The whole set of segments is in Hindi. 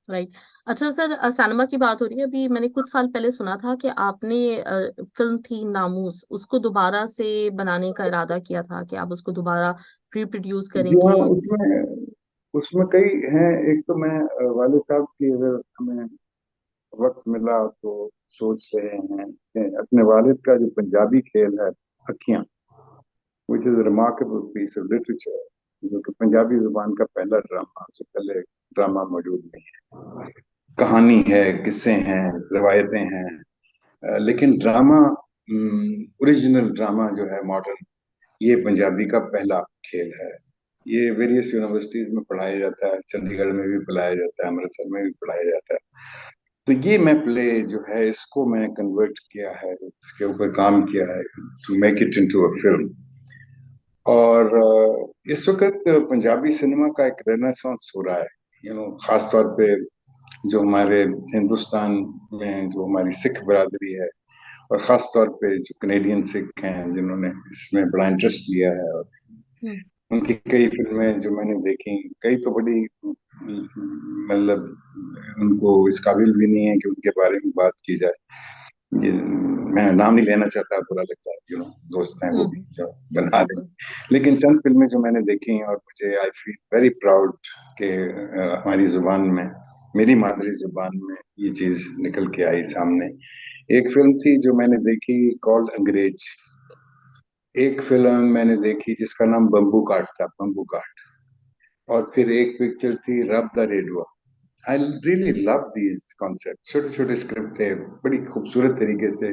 राइट। अच्छा सर, सैनिमा की बात हो रही है, अभी मैंने कुछ साल पहले सुना था कि आपने फिल्म थी नामूस, उसको दोबारा से बनाने का इरादा किया था, कि आप उसको दोबारा प्रोड्यूस जी हाँ, करेंगे। उसमें उसमें कई हैं। एक तो मैं वाले साहब की, अगर हमें वक्त मिला तो सोच रहे हैं कि अपने वालिद का जो पंजाबी खेल है, अखियां, which is remarkable piece of literature, जो कि पंजाबी जुबान का पहला ड्रामा, उससे पहले ड्रामा मौजूद नहीं है। कहानी है, किस्से हैं, रवायतें हैं, लेकिन ड्रामा, ओरिजिनल ड्रामा जो है मॉडर्न, ये पंजाबी का पहला खेल है। ये वेरियस यूनिवर्सिटीज में पढ़ाया जाता है, चंडीगढ़ में भी पढ़ाया जाता है, अमृतसर में भी पढ़ाया जाता है। तो ये मैं प्ले जो है, इसको मैंने कन्वर्ट किया है, इसके ऊपर काम किया है, to make it into a film. और इस वक्त पंजाबी सिनेमा का एक रेनेसांस हो रहा है, खास तौर पे जो हमारे हिंदुस्तान में जो हमारी सिख बरादरी है, और खास तौर पे जो कनेडियन सिख हैं जिन्होंने इसमें बड़ा इंटरेस्ट लिया है, और हम्म। उनकी कई फिल्में जो मैंने देखी, कई तो बड़ी, मतलब उनको इस काबिल भी नहीं है कि उनके बारे में बात की जाए। ये मैं नाम नहीं लेना चाहता, बुरा लगता है, दोस्त हैं वो भी हम्म। जो बना रहे बिल्कुल। हैं। लेकिन चंद फिल्में जो मैंने देखी हैं, और मुझे आई फील वेरी प्राउड कि हमारी जुबान में, मेरी मादरी जुबान में ये चीज निकल के आई सामने। एक फिल्म थी जो मैंने देखी, कॉल्ड अंग्रेज। एक फिल्म मैंने देखी जिसका नाम बम्बू काट था, बम्बू काट। और फिर एक पिक्चर थी Rabb Da Radio. I really love these concept. छोटे छोटे स्क्रिप्ट थे, बड़ी खूबसूरत तरीके से,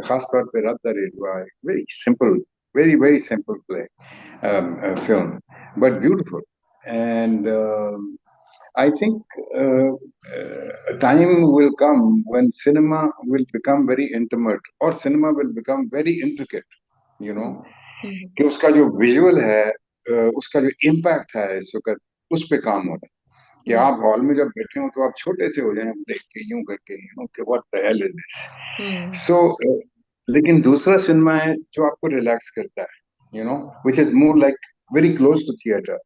खास तौर पे Rabb Da Radio, very simple, very very simple play, film, but beautiful. And I think time will come when cinema will become very intimate, और cinema will become very intricate, you know, हम्म। हम्म। कि उसका जो विजुअल है, उसका जो इम्पैक्ट है इस वक्त, उस पे काम हो रहा है। कि हम्म। आप हॉल में जब बैठे हो तो आप छोटे से हो जाएं, देख के यूं करके, कि what the hell is this. Hmm. So लेकिन दूसरा सिनेमा है जो आपको रिलैक्स करता है, which is more like very close to theatre,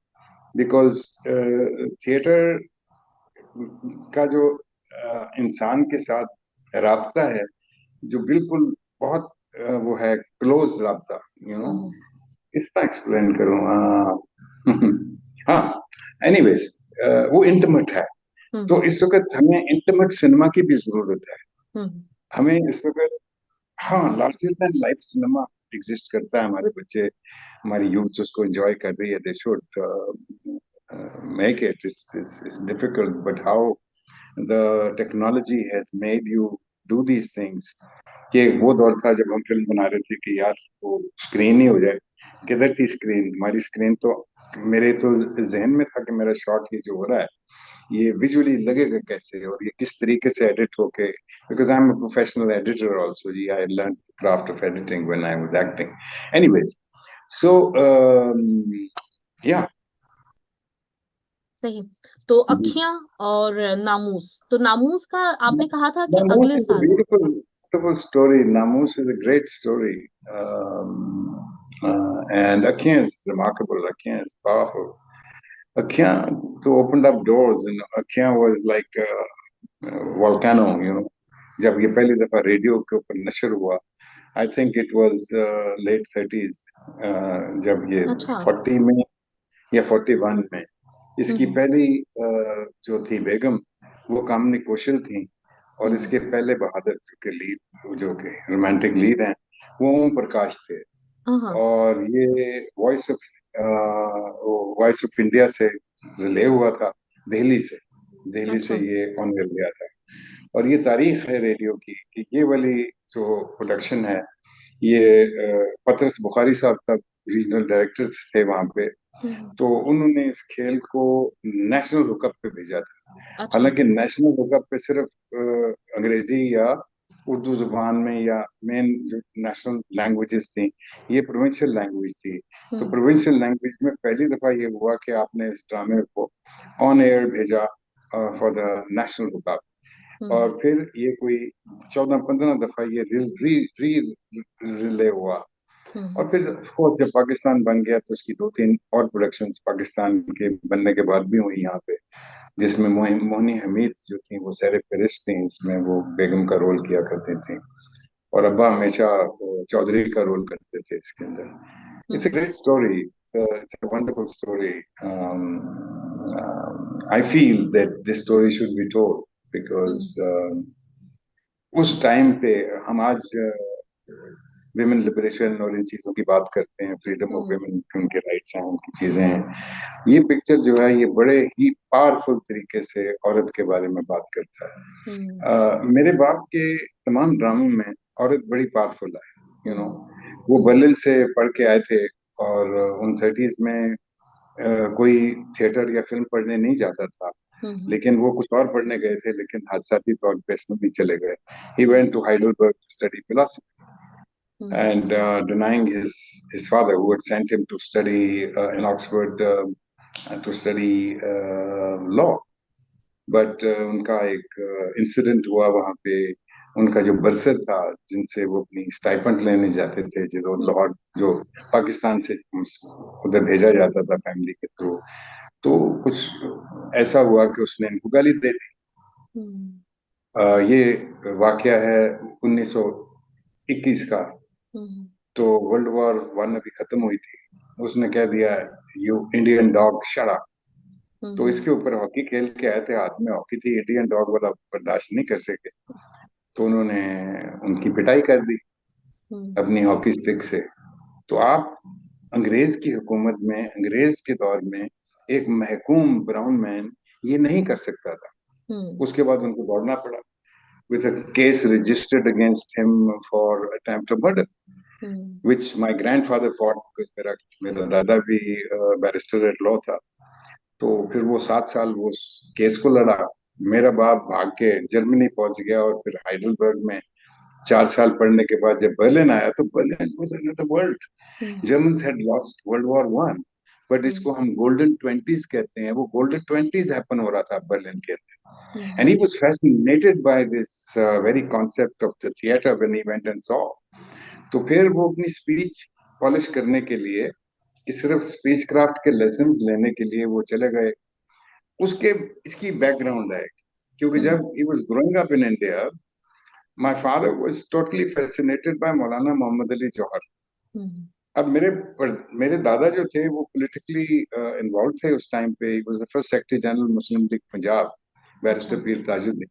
because theatre का जो इंसान के साथ राबता है, जो बिल्कुल बहुत वो है क्लोज राबता, यू नो हम्म। किस तरह एक्सप्लेन करूँ, हाँ, एनीवेज, वो इंटीमेट है। तो हम्म। इस वक्त हमें इंटीमेट सिनेमा की भी जरूरत है। हम्म। हमें इस वक्त, हाँ, larger than life cinema exist करता है, हमारे बच्चे, हमारी यूथ उसको एंजॉय कर रही है, they should make it, it's difficult, but how the technology has made you do these things। कि वो दौर था जब हम फिल्म बना रहे थे कि यार वो स्क्रीन ही हो जाए। किधर थी स्क्रीन, हमारी स्क्रीन तो, मेरे तो जहन में था कि मेरा शॉट ये जो हो रहा है, ये विजुअली लगेगा कैसे, और ये किस तरीके से एडिट होके, because I am a professional editor also जी, I learn the craft of editing when I was acting. Anyways, so yeah, सही। तो अखियां और नामूस, तो नामूस का आपने कहा था कि Namus अगले is a साल। beautiful, beautiful story. Namus is a great story. And Akhiyan is remarkable. Akhiyan is powerful. Akhiyan to opened up doors, and Akhiyan was like a volcano, जब ये पहली दफा रेडियो के ऊपर नशर हुआ, I think it was late 30s, जब ये अच्छा। 40 में या 41 में, इसकी हम्म। पहली जो थी बेगम, वो कामनी कौशल थी। और हम्म। इसके पहले बहादुर जो के लीड, जो के रोमांटिक लीड हैं, वो ओम प्रकाश थे। हाँ हाँ। और ये वॉइस ऑफ इंडिया से रिले हुआ था, दिल्ली से, दिल्ली से अच्छा। ये ऑनर लिया था। और ये तारीख है रेडियो की कि ये वाली जो प्रोडक्शन है, ये पतरस बुखारी साहब तक रीजनल डायरेक्टर्स थे वहां पे। हम्म। तो उन्होंने इस खेल को नेशनल हुकअप पे भेजा था। अच्छा। हालांकि नेशनल हुकअप पे सिर्फ अंग्रेजी या उर्दू जुबान में, या मेन जो नेशनल लैंग्वेजेस थी, ये प्रोविंशियल लैंग्वेज थी। तो हम्म। प्रोविंशियल लैंग्वेज में पहली दफा ये हुआ कि आपने इस ड्रामे को ऑन एयर भेजा फॉर द नेशनल हुकअप। हम्म। और फिर ये कोई 14-15 दफा ये री री री रिले हुआ। हम्म। और फिर ऑफ कोर्स जब पाकिस्तान बन गया तो उसकी दो तीन और प्रोडक्शंस पाकिस्तान के बनने के बाद भी हुई यहाँ पे, जिसमें मोहनी हमीद जो थी वो सैर फहरिस्त थी, इसमें वो बेगम का रोल किया करती थी, और अब्बा हमेशा वो चौधरी का रोल करते थे इसके अंदर। It's a hmm. Great story, it's a wonderful story. I feel that this story should be told hmm. Because उस टाइम पे हम आज विमेन लिबरेशन और इन चीजों की बात करते हैं, फ्रीडम ऑफ हम्म। विमेन, उनके राइट्स हैं, उनकी चीजें हैं। ये पिक्चर जो है ये बड़े ही पावरफुल तरीके से औरत के बारे में बात करता है। हम्म। मेरे बाप के तमाम ड्रामों में औरत बड़ी पावरफुल है, हम्म। वो हम्म। बर्लिन से पढ़ के आए थे, और उन थर्टीज में कोई थिएटर या फिल्म पढ़ने नहीं जाता था, हम्म। लेकिन वो कुछ और पढ़ने गए थे, लेकिन हादसाती तौर पे इसमें भी चले गए। He hmm. Went to Heidelberg to study philosophy, hmm. and denying his father, who had sent him to study in Oxford, to study law. But उनका एक इंसिडेंट हुआ वहां पे, उनका जो बरसर था जिनसे वो अपनी स्टाइपेंड लेने जाते थे, जो हम्म। लाहौर, जो पाकिस्तान से उधर भेजा जाता था फैमिली के थ्रू, तो कुछ ऐसा हुआ कि उसने इनको गाली दे दी। हम्म। ये वाकया है 1921 का। हम्म। तो वर्ल्ड वॉर वन अभी खत्म हुई थी, उसने कह दिया, you Indian dog shut up. तो हम्म। इसके ऊपर हॉकी खेल के आए थे, हाथ में हॉकी थी, इंडियन डॉग वाला बर्दाश्त नहीं कर सके, तो उन्होंने उनकी पिटाई कर दी हम्म। अपनी हॉकी स्टिक से। तो आप अंग्रेज की हुकूमत में, अंग्रेज के दौर में एक महकूम ब्राउन मैन ये नहीं कर सकता था। हम्म। उसके बाद उनको दौड़ना पड़ा, with a case registered against him for attempt of murder, hmm. which my grandfather fought, because मेरा मेरा दादा भी बैरिस्टर एट लॉ था। तो फिर वो 7 साल वो केस को लड़ा। मेरा बाप भाग के जर्मनी पहुंच गया, और फिर हाइडलबर्ग में 4 साल पढ़ने के बाद जब बर्लिन आया, तो Berlin was another world. Hmm. Germans had lost world war one, but hmm. इसको हम गोल्डन ट्वेंटीज कहते हैं, वो गोल्डन ट्वेंटीज हैपन हो रहा था बर्लिन के अंदर। And hmm. He was fascinated by this very concept of the theatre when he went and saw. तो फिर वो अपनी स्पीच पॉलिश करने के लिए, कि सिर्फ स्पीच क्राफ्ट के लेसन्स लेने के लिए वो चले गए। उसके इसकी बैकग्राउंड है, क्योंकि हम्म। जब he was growing up in India, my father was totally fascinated by मौलाना मोहम्मद अली जौहर। हम्म। अब मेरे दादा जो थे वो पॉलिटिकली इन्वॉल्व थे उस टाइम पे। He was the first secretary general Muslim league Punjab, अच्छा। बैरिस्टर पीर ताजुद्दीन।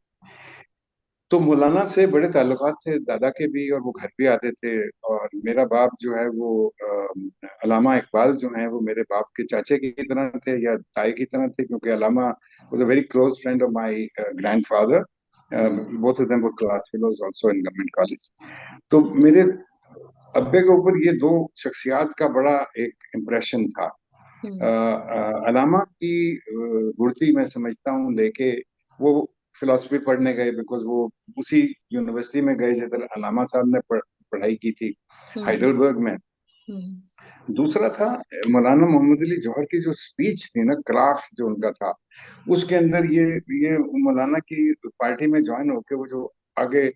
तो मौलाना से बड़े ताल्लुकात थे दादा के भी, और वो घर भी आते थे। और मेरा बाप जो है वो अलामा इकबाल जो है वो मेरे बाप के चाचे की तरह थे या ताए की तरह थे, क्योंकि Allama was a very close friend of my grandfather. Hmm. Both of them were class fellows also in government college. तो मेरे अब्बे के ऊपर ये दो शख्सियात का बड़ा एक इम्प्रेशन था। हम्म। अलामा की गुड़ती मैं समझता हूँ लेके वो फिलोसफी पढ़ने गए, बिकॉज वो उसी यूनिवर्सिटी में गए जिधर अलामा साहब ने पढ़ाई की थी, हम्म। हाइडलबर्ग में। हम्म। दूसरा था मौलाना मोहम्मद अली जौहर की जो स्पीच थी ना, क्राफ्ट जो उनका था, उसके अंदर ये मौलाना की पार्टी में ज्वाइन होके वो जो आगे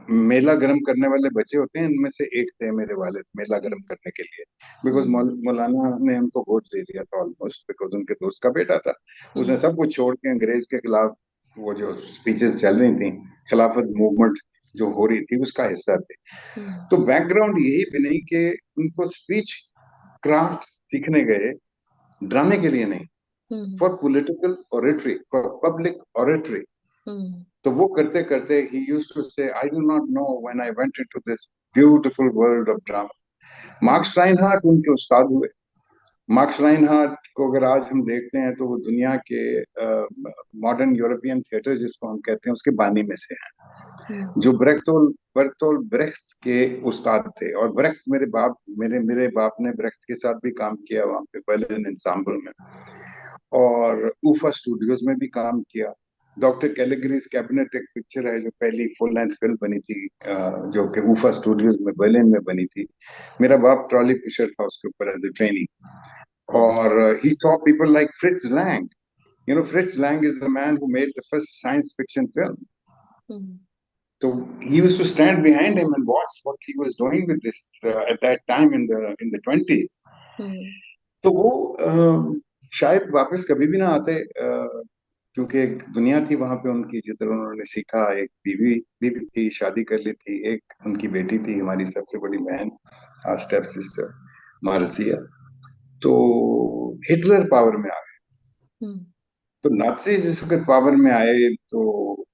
मेला गर्म करने वाले बच्चे होते हैं, इनमें से एक थे मेरे वालिद मेला गर्म करने के लिए। बिकॉज हम्म। मौलाना ने हमको गोद ले लिया था ऑलमोस्ट, बिकॉज उनके दोस्त का बेटा था। उसने हम्म। सब कुछ छोड़ के अंग्रेज के खिलाफ वो जो स्पीचेस चल रही थी, खिलाफत मूवमेंट जो हो रही थी, उसका हिस्सा थे। हम्म। तो बैकग्राउंड यही भी नहीं कि उनको स्पीच क्राफ्ट सीखने गए, ड्रामे के लिए नहीं, hmm. For political oratory, for public oratory. Hmm. तो वो करते करते ही used to say, I do not know when I went into this beautiful world of drama. Hmm. Max Reinhardt उनके उस्ताद हुए। मार्क्स राइनहार्ट को अगर आज हम देखते हैं तो वो दुनिया के मॉडर्न यूरोपियन थिएटर जिसको हम कहते हैं उसके बानी में से हैं, हम्म। जो बर्तोल ब्रेख्त के उस्ताद थे। और ब्रेख्त मेरे बाप ने ब्रेख्त के साथ भी काम किया वहां पे बर्लिन एंसाम्बल में, और ऊफा स्टूडियोज में भी काम किया। डॉक्टर कैलिगरीज कैबिनेट एक पिक्चर है जो पहली फुल लेंथ फिल्म बनी थी, जो कि ऊफा स्टूडियोज में बर्लिन में बनी थी। मेरा बाप ट्रॉली पुशर था उसके ऊपर एज ए ट्रेनी। हम्म। और he saw people like Fritz Lang. Fritz Lang is the man who made the first science fiction film. Hmm. So he used to stand behind him and watch what he was doing with this at that time in the 20s. हम्म तो वो शायद वापस कभी भी ना आते, क्योंकि एक दुनिया थी वहां पे उनकी, जिधर उन्होंने सीखा। एक बीवी बीवी थी, शादी कर ली थी, एक उनकी बेटी थी, हमारी सबसे बड़ी बहन, स्टेप सिस्टर मार्सिया। तो हिटलर पावर में आ गए। हम्म तो नाजी जिस वक्त पावर में आए तो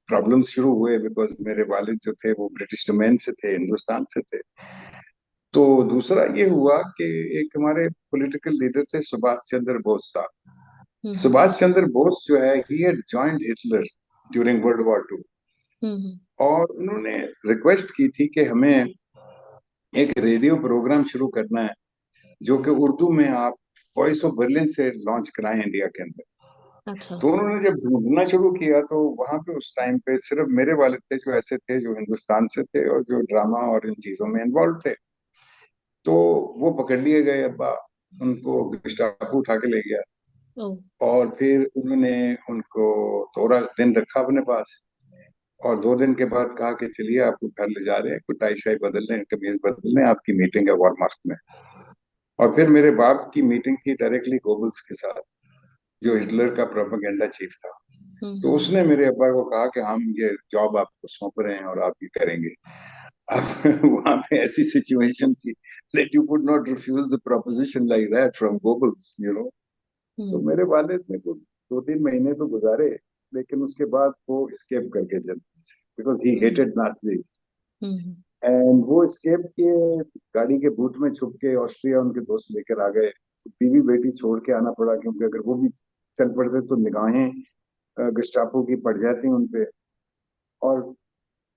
प्रॉब्लम शुरू हुए, बिकॉज मेरे वालिद जो थे वो ब्रिटिश डोमेन से थे, हिंदुस्तान से थे। तो दूसरा ये हुआ कि एक हमारे पॉलिटिकल लीडर थे सुभाष चंद्र बोस साहब। हम्म सुभाष चंद्र बोस जो है, he had joined Hitler during world war 2। हम्म और उन्होंने रिक्वेस्ट की थी कि हमें एक रेडियो प्रोग्राम शुरू करना है जो कि उर्दू में आप वॉइस ऑफ बर्लिन से लॉन्च कराएं इंडिया के अंदर। अच्छा तो उन्होंने जब ढूंढना शुरू किया तो वहां पे उस टाइम पे सिर्फ मेरे वालिद थे जो ऐसे थे जो हिंदुस्तान से थे और जो ड्रामा और इन चीजों में इन्वॉल्व थे। तो वो पकड़ लिए गए अब्बा, उनको गस्टापो उठा के ले गया। ओ और फिर उन्होंने उनको थोड़ा दिन रखा अपने पास, और 2 दिन के बाद कहा कि चलिए आपको घर ले जा रहे हैं, कोई टाई शाई बदल लें, कमीज बदल लें, आपकी मीटिंग है वॉलमार्ट में। और फिर मेरे बाप की मीटिंग थी डायरेक्टली गोबल्स के साथ, जो हिटलर का प्रोपेगेंडा चीफ था। तो हम्म उसने मेरे अब्बा को कहा कि हम ये जॉब आपको सौंप रहे हैं और आप ये करेंगे। अब वहां पे ऐसी सिचुएशन थी that you could not refuse the proposition like that from Goebbels. तो हम्म मेरे वालिद ने कुछ 2-3 महीने तो गुजारे, लेकिन उसके बाद वो स्केप करके जल्दी से, because he hmm hated Nazis. Hmm and वो स्केप किए, गाड़ी के बूट में छुप के ऑस्ट्रिया उनके दोस्त लेकर आ गए। बीवी बेटी छोड़ के आना पड़ा, क्योंकि अगर वो भी चल पड़ते तो निगाहें गस्टापो की पड़ जाती उनपे। और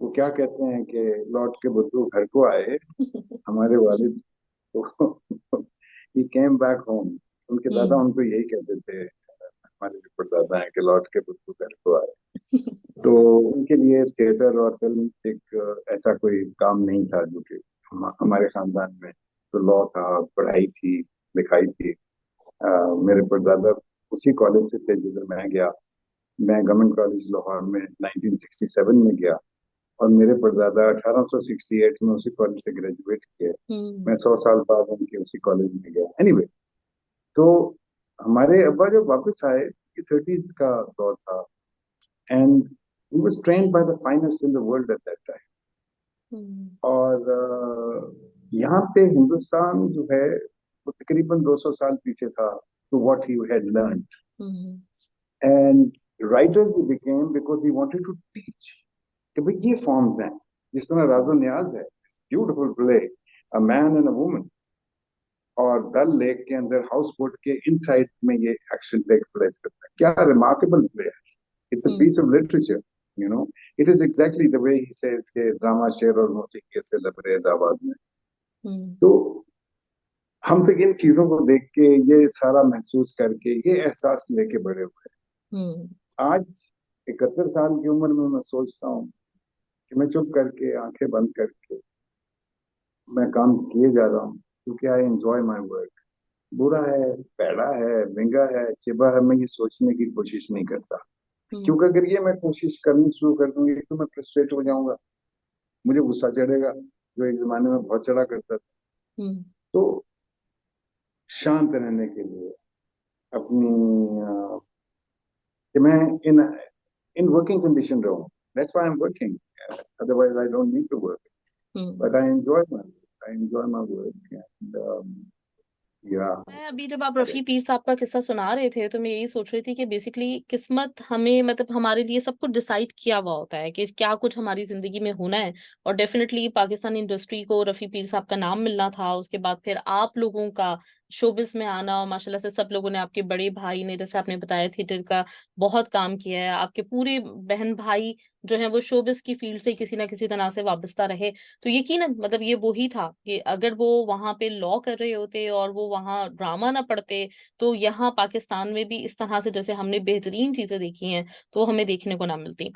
वो क्या कहते हैं कि लौट के बुद्धू घर को आए, हमारे वालिद। तो ही केम बैक होम। उनके दादा हम्म उनको यही कहते थे, हमारे जो परदादा हैं, कि लौट के बुद्धू घर को आए। तो उनके लिए थिएटर और फिल्म एक ऐसा कोई काम नहीं था जो कि हमारे खानदान में। तो लॉ था, पढ़ाई थी, लिखाई थी। मेरे परदादा उसी कॉलेज से थे जिधर मैं गया। मैं गवर्नमेंट कॉलेज लाहौर में 1967 में गया, और मेरे परदादा 1868 में उसी कॉलेज से ग्रेजुएट किए। हम्म मैं 100 साल बाद उनके उसी कॉलेज में गया। एनीवे, तो हमारे अब्बा जब वापस आए, ये 30s का दौर था, and he was trained by the finest in the world at that time. Hmm और यहाँ पे हिंदुस्तान जो है वो तकरीबन 200 साल पीछे था to what he had learn. Hmm and writer he became because he wanted to teach कि भाई ये फॉर्म्स हैं, जिस तरह राजो न्याज है, beautiful play, a man and a woman. और डल लेक के अंदर हाउस बोट के इनसाइड में ये एक्शन टेक प्लेस करता है। क्या रिमार्केबल प्ले है! It's a hmm piece of literature. You know it is exactly the way he says के ड्रामा शेर और मौसीकी से लबरेज आवाज में। हम्म तो हम तो इन चीजों को देख के, ये सारा महसूस करके, ये एहसास लेके बड़े हुए। हम्म आज 71 साल की उम्र में मैं सोचता हूँ कि मैं चुप करके आंखें बंद करके मैं काम किए जा रहा हूँ, क्योंकि आई एंजॉय माई वर्क। बुरा है, पैड़ा है, महंगा है, चिबा है, मैं ये सोचने की कोशिश नहीं करता। हम्म क्योंकि अगर ये मैं कोशिश करनी शुरू कर दूंगी तो मैं फ्रस्ट्रेट हो जाऊंगा, मुझे गुस्सा चढ़ेगा, जो एक जमाने में बहुत चढ़ा करता था। हम्म तो शांत रहने के लिए अपनी कि मैं इन इन वर्किंग कंडीशन रहूं। That's why I am working, otherwise I don't need to work, hmm but I enjoy my work, and yeah. मैं अभी जब आप रफी पीर साहब का किस्सा सुना रहे थे तो मैं यही सोच रही थी कि बेसिकली किस्मत हमें मतलब हमारे लिए सब कुछ डिसाइड किया हुआ होता है कि क्या कुछ हमारी जिंदगी में होना है। और डेफिनेटली पाकिस्तानी इंडस्ट्री को रफी पीर साहब का नाम मिलना था, उसके बाद फिर आप लोगों का शोबिस में आना, और माशाल्लाह से सब लोगों ने, आपके बड़े भाई ने जैसे आपने बताया थिएटर का बहुत काम किया है, आपके पूरे बहन भाई जो है वो शोबिस की फील्ड से किसी ना किसी तरह से वाबस्ता रहे। तो यकीनन मतलब ये वही था कि अगर वो वहां पे लॉ कर रहे होते और वो वहां ड्रामा ना पढ़ते तो यहाँ पाकिस्तान में भी इस तरह से जैसे हमने बेहतरीन चीजें देखी हैं तो हमें देखने को ना मिलती।